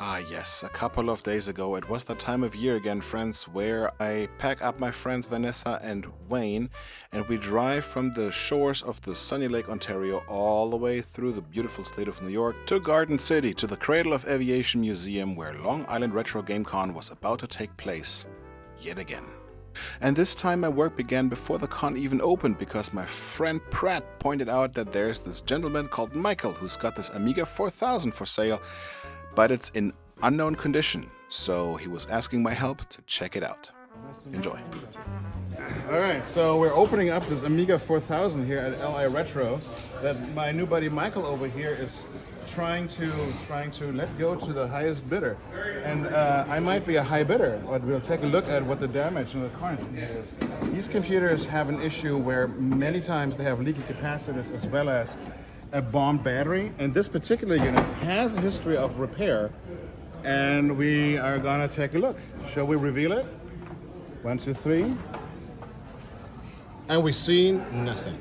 Ah yes, a couple of days ago it was that time of year again, friends, where I pack up my friends Vanessa and Wayne and we drive from the shores of the sunny Lake Ontario all the way through the beautiful state of New York to Garden City, to the Cradle of Aviation Museum where Long Island Retro Game Con was about to take place yet again. And this time my work began before the con even opened because my friend Pratt pointed out that there's this gentleman called Michael who's got this Amiga 4000 for sale, but it's in unknown condition, so he was asking my help to check it out. Enjoy. Alright, so we're opening up this Amiga 4000 here at LI Retro that my new buddy Michael over here is trying to let go to the highest bidder. And I might be a high bidder, but we'll take a look at what the damage in the current is. These computers have an issue where many times they have leaky capacitors as well as a bombed battery, and this particular unit has a history of repair, and we are gonna take a look. Shall we reveal it? 1, 2, 3. And we see nothing.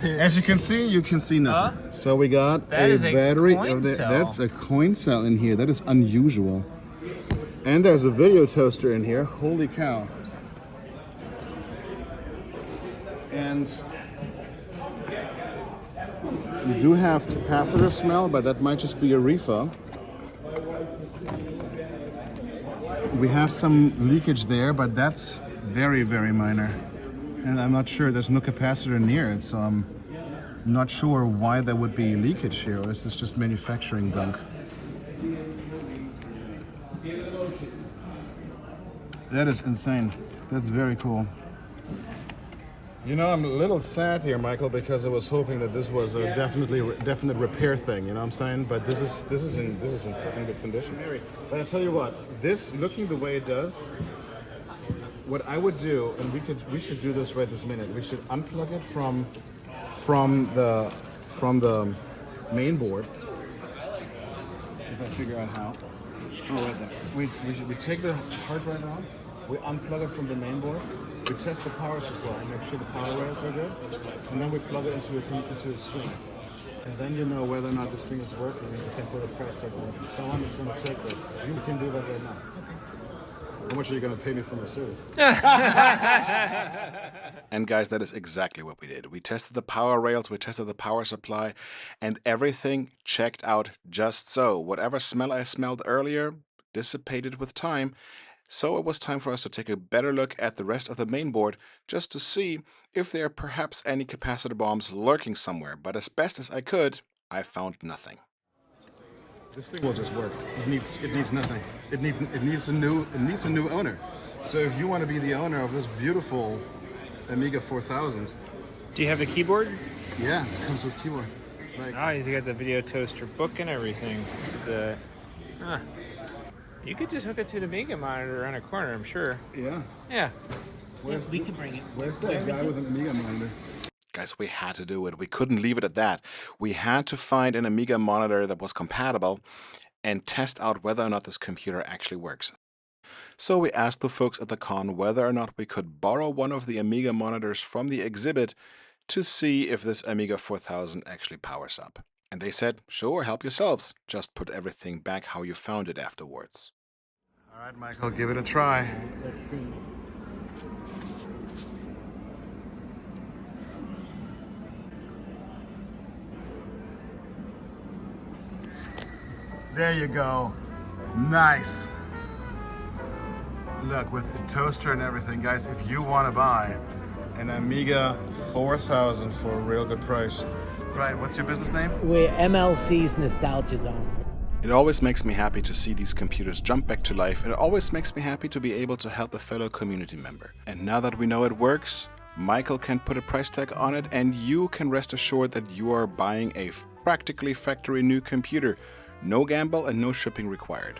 As you can see nothing. So we got a battery. That's a coin cell in here. That is unusual. And there's a video toaster in here. Holy cow. And we do have capacitor smell, but that might just be a refill. We have some leakage there, but that's very, very minor. And I'm not sure, there's no capacitor near it, so I'm not sure why there would be leakage here, or is this just manufacturing gunk? That is insane. That's very cool. You know, I'm a little sad here, Michael, because I was hoping that this was a definite repair thing. You know what I'm saying? But this is in fucking good condition. But I tell you what, this looking the way it does, what I would do, and we should do this right this minute. We should unplug it from the main board. If I figure out how. Oh, right there. We take the hard drive out. We unplug it from the main board. We test the power supply, make sure the power rails are good, and then we plug it into a screen. And then you know whether or not this thing is working, and you can put a price tag on it. Someone is going to take this. You can do that right now. Okay. How much are you going to pay me for my service? And guys, that is exactly what we did. We tested the power rails, we tested the power supply, and everything checked out just so. Whatever smell I smelled earlier dissipated with time. So it was time for us to take a better look at the rest of the main board just to see if there are perhaps any capacitor bombs lurking somewhere. But as best as I could, I found nothing. This thing will just work. It needs nothing. It needs a new owner. So if you want to be the owner of this beautiful Amiga 4000, do you have a keyboard? Yeah, it comes with keyboard. He's got the video toaster book and everything. You could just hook it to the Amiga monitor on a corner, I'm sure. Yeah. Yeah. We can bring it. Where's that guy with an Amiga monitor? Guys, we had to do it. We couldn't leave it at that. We had to find an Amiga monitor that was compatible and test out whether or not this computer actually works. So we asked the folks at the con whether or not we could borrow one of the Amiga monitors from the exhibit to see if this Amiga 4000 actually powers up. And they said, sure, help yourselves. Just put everything back how you found it afterwards. All right, Michael, give it a try. Let's see. There you go. Nice. Look, with the toaster and everything, guys, if you want to buy an Amiga 4000 for a real good price. Right, what's your business name? We're MLC's Nostalgia Zone. It always makes me happy to see these computers jump back to life, and it always makes me happy to be able to help a fellow community member. And now that we know it works, Michael can put a price tag on it, and you can rest assured that you are buying a practically factory new computer. No gamble and no shipping required.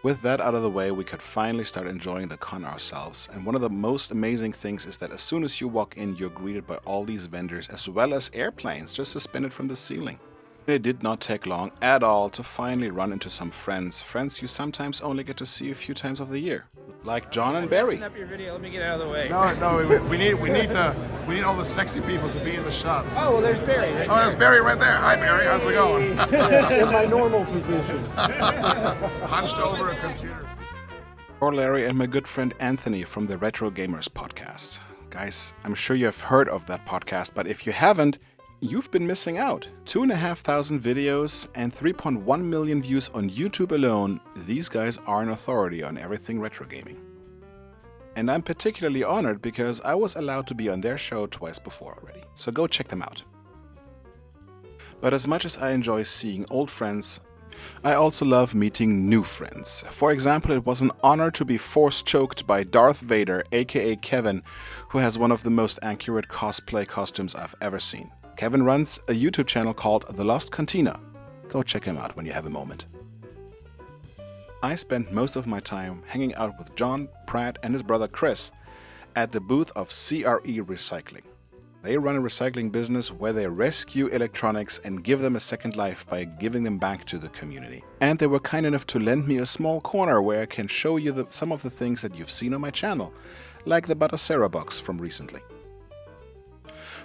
With that out of the way, we could finally start enjoying the con ourselves. And one of the most amazing things is that as soon as you walk in, you're greeted by all these vendors as well as airplanes just suspended from the ceiling. It did not take long at all to finally run into some friends you sometimes only get to see a few times of the year. Like John and I'm Barry. messing up your video. Let me get out of the way. No, we need all the sexy people to be in the shots. Oh, well, there's Barry right Oh, there's Barry right there. Hi, Barry. How's it going? In my normal position. Hunched over a computer. Or Larry and my good friend Anthony from the Retro Gamers podcast. Guys, I'm sure you have heard of that podcast, but if you haven't, you've been missing out. 2,500 videos and 3.1 million views on YouTube alone. These guys are an authority on everything retro gaming. And I'm particularly honored because I was allowed to be on their show twice before already. So go check them out. But as much as I enjoy seeing old friends, I also love meeting new friends. For example, it was an honor to be force choked by Darth Vader, aka Kevin, who has one of the most accurate cosplay costumes I've ever seen. Kevin runs a YouTube channel called The Lost Cantina. Go check him out when you have a moment. I spent most of my time hanging out with John, Pratt, and his brother Chris at the booth of CRE Recycling. They run a recycling business where they rescue electronics and give them a second life by giving them back to the community. And they were kind enough to lend me a small corner where I can show you some of the things that you've seen on my channel, like the Batocera box from recently.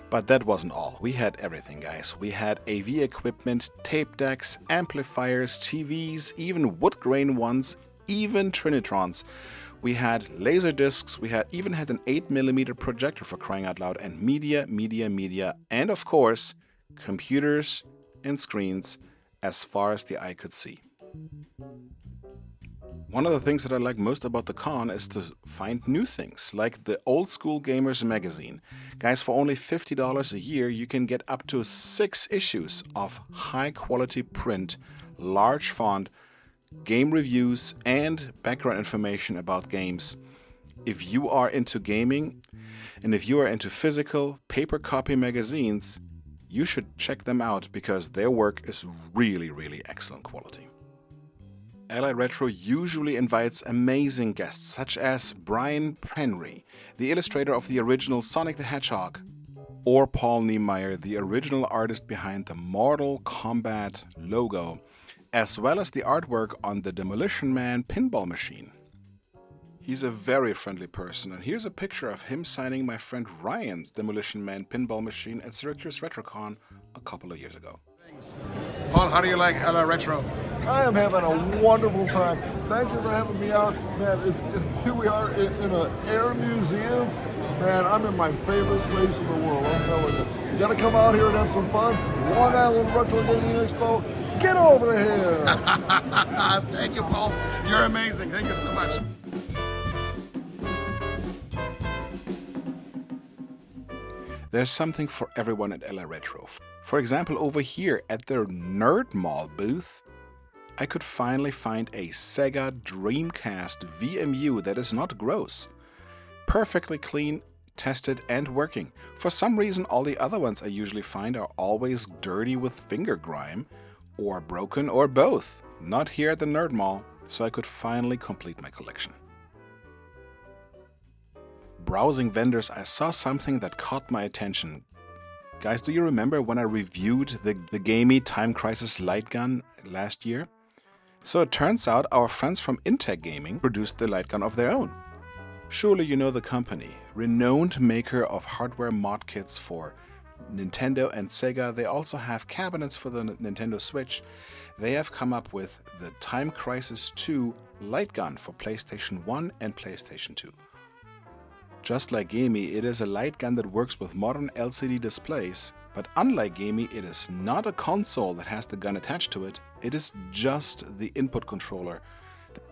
But that wasn't all. We had everything, guys. We had AV equipment, tape decks, amplifiers, TVs, even wood grain ones, even Trinitrons. We had laser discs, we even had an 8mm projector for crying out loud, and media, and of course, computers and screens as far as the eye could see. One of the things that I like most about the con is to find new things, like the Old School Gamers magazine. Guys, for only $50 a year, you can get up to 6 issues of high-quality print, large font, game reviews, and background information about games. If you are into gaming, and if you are into physical, paper copy magazines, you should check them out because their work is really excellent quality. LA Retro usually invites amazing guests such as Brian Henry, the illustrator of the original Sonic the Hedgehog, or Paul Niemeyer, the original artist behind the Mortal Kombat logo, as well as the artwork on the Demolition Man pinball machine. He's a very friendly person, and here's a picture of him signing my friend Ryan's Demolition Man pinball machine at Syracuse RetroCon a couple of years ago. Paul, how do you like LA Retro? I am having a wonderful time. Thank you for having me out. Man, here we are in an air museum. Man, I'm in my favorite place in the world, I'm telling you. You gotta come out here and have some fun. Long Island Retro Gaming Expo. Get over here! Thank you, Paul. You're amazing. Thank you so much. There's something for everyone at LA Retro. For example, over here at their Nerd Mall booth, I could finally find a Sega Dreamcast VMU that is not gross. Perfectly clean, tested, and working. For some reason, all the other ones I usually find are always dirty with finger grime, or broken, or both. Not here at the Nerd Mall, so I could finally complete my collection. Browsing vendors, I saw something that caught my attention. Guys, do you remember when I reviewed the gamey Time Crisis light gun last year? So it turns out our friends from Intec Gaming produced the light gun of their own. Surely you know the company, renowned maker of hardware mod kits for Nintendo and Sega. They also have cabinets for the Nintendo Switch. They have come up with the Time Crisis 2 light gun for PlayStation 1 and PlayStation 2. Just like Gamey, it is a light gun that works with modern LCD displays, but unlike Gamey, it is not a console that has the gun attached to it. It is just the input controller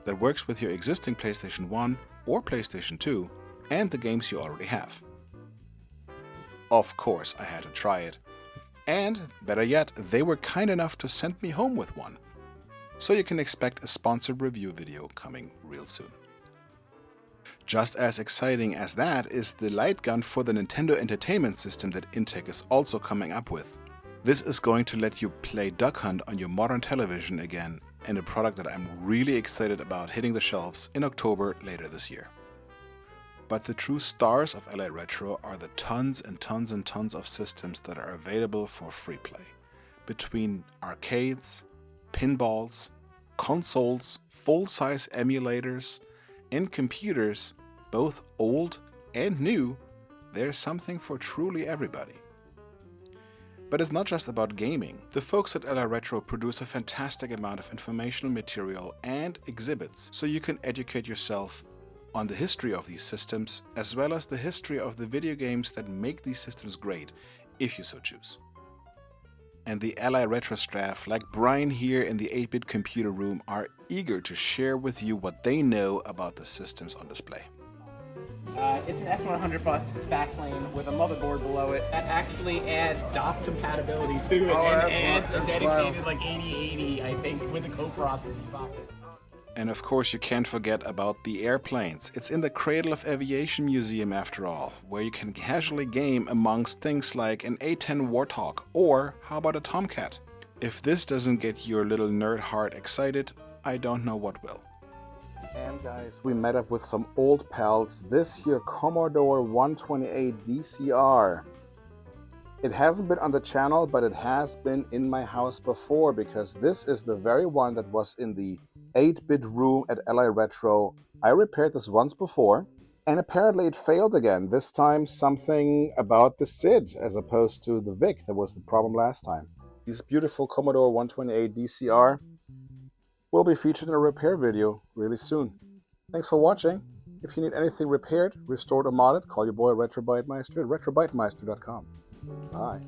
that works with your existing PlayStation 1 or PlayStation 2 and the games you already have. Of course, I had to try it. And, better yet, they were kind enough to send me home with one. So you can expect a sponsored review video coming real soon. Just as exciting as that is the light gun for the Nintendo Entertainment System that Intec is also coming up with. This is going to let you play Duck Hunt on your modern television again, and a product that I'm really excited about hitting the shelves in October later this year. But the true stars of LA Retro are the tons and tons and tons of systems that are available for free play. Between arcades, pinballs, consoles, full-size emulators, In computers, both old and new, there's something for truly everybody. But it's not just about gaming. The folks at LA Retro produce a fantastic amount of informational material and exhibits, so you can educate yourself on the history of these systems, as well as the history of the video games that make these systems great, if you so choose. And the LA Retro staff, like Brian here in the 8-Bit Computer Room, are eager to share with you what they know about the systems on display. It's an S100 bus backplane with a motherboard below it that actually adds DOS compatibility to it and adds a dedicated like 8080, I think, with a coprocessor socket. And of course you can't forget about the airplanes. It's in the Cradle of Aviation Museum after all, where you can casually game amongst things like an A-10 Warthog, or how about a Tomcat? If this doesn't get your little nerd heart excited, I don't know what will. And guys, we met up with some old pals. This here Commodore 128 DCR. It hasn't been on the channel, but it has been in my house before, because this is the very one that was in the 8-bit room at LA Retro. I repaired this once before, and apparently it failed again. This time something about the SID as opposed to the VIC that was the problem last time. This beautiful Commodore 128 DCR will be featured in a repair video really soon. Thanks for watching. If you need anything repaired, restored, or modded, call your boy RetroByteMeister at retrobytemeister.com. Bye.